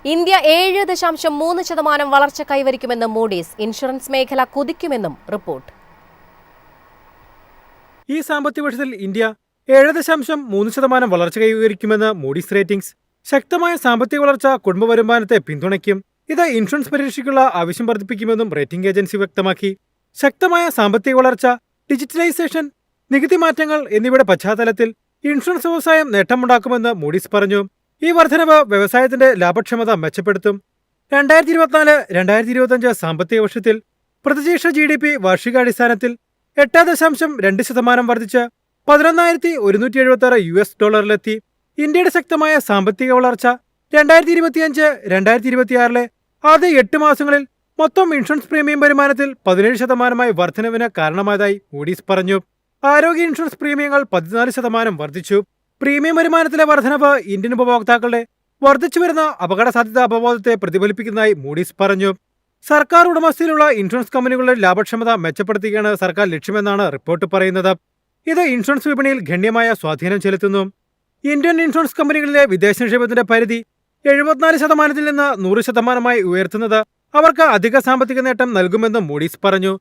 India 7.3% വളർച്ച കൈവരിക്കുമെന്ന് Moody's. Insurance മേഖല കുതിക്കുമെന്നും report. ഈ സാമ്പത്തിക വർഷത്തിൽ ഇന്ത്യ 7.3% വളർച്ച കൈവരിക്കുമെന്ന് മൂഡീസ് റേറ്റിംഗ്സ്. ശക്തമായ സാമ്പത്തിക വളർച്ച കുടുംബ വരുമാനത്തെ പിന്തുണയ്ക്കും. ഇത് ഇൻഷുറൻസ് പരിരക്ഷയ്ക്കുള്ള ആവശ്യം വർദ്ധിപ്പിക്കുമെന്നും റേറ്റിംഗ് ഏജൻസി വ്യക്തമാക്കി. ശക്തമായ സാമ്പത്തിക വളർച്ച, ഡിജിറ്റലൈസേഷൻ, നികുതി മാറ്റങ്ങൾ എന്നിവയുടെ പശ്ചാത്തലത്തിൽ ഇൻഷുറൻസ് വ്യവസായം നേട്ടമുണ്ടാക്കുമെന്ന് മൂഡീസ് പറഞ്ഞു. ഈ വർധനവ് വ്യവസായത്തിന്റെ ലാഭക്ഷമത മെച്ചപ്പെടുത്തും. 2024-2025 സാമ്പത്തിക വർഷത്തിൽ പ്രതിശീർഷ GDP വാർഷികാടിസ്ഥാനത്തിൽ 8.2% വർദ്ധിച്ച് $11,176 ഇന്ത്യയുടെ ശക്തമായ സാമ്പത്തിക വളർച്ച 2025-2026 ആദ്യ 8 മാസങ്ങളിൽ മൊത്തം ഇൻഷുറൻസ് പ്രീമിയം വരുമാനത്തിൽ 17% വർധനവിന് കാരണമായതായി മൂഡീസ് പറഞ്ഞു. ആരോഗ്യ ഇൻഷുറൻസ് പ്രീമിയങ്ങൾ 14% വർദ്ധിച്ചു. പ്രീമിയം വരുമാനത്തിലെ വർധനവ് ഇന്ത്യൻ ഉപഭോക്താക്കളുടെ വർദ്ധിച്ചുവരുന്ന അപകട സാധ്യത അവബോധത്തെ പ്രതിഫലിപ്പിക്കുന്നതായി മൂഡീസ് പറഞ്ഞു. സർക്കാർ ഉടമസ്ഥയിലുള്ള ഇൻഷുറൻസ് കമ്പനികളുടെ ലാഭക്ഷമത മെച്ചപ്പെടുത്തുകയാണ് സർക്കാർ ലക്ഷ്യമെന്നാണ് റിപ്പോർട്ട് പറയുന്നത്. ഇത് ഇൻഷുറൻസ് വിപണിയിൽ ഗണ്യമായ സ്വാധീനം ചെലുത്തുന്നു. ഇന്ത്യൻ ഇൻഷുറൻസ് കമ്പനികളിലെ വിദേശ നിക്ഷേപത്തിന്റെ പരിധി 74% നിന്ന് 100% ഉയർത്തുന്നത് അവർക്ക് അധിക സാമ്പത്തിക നേട്ടം നൽകുമെന്നും മൂഡീസ് പറഞ്ഞു.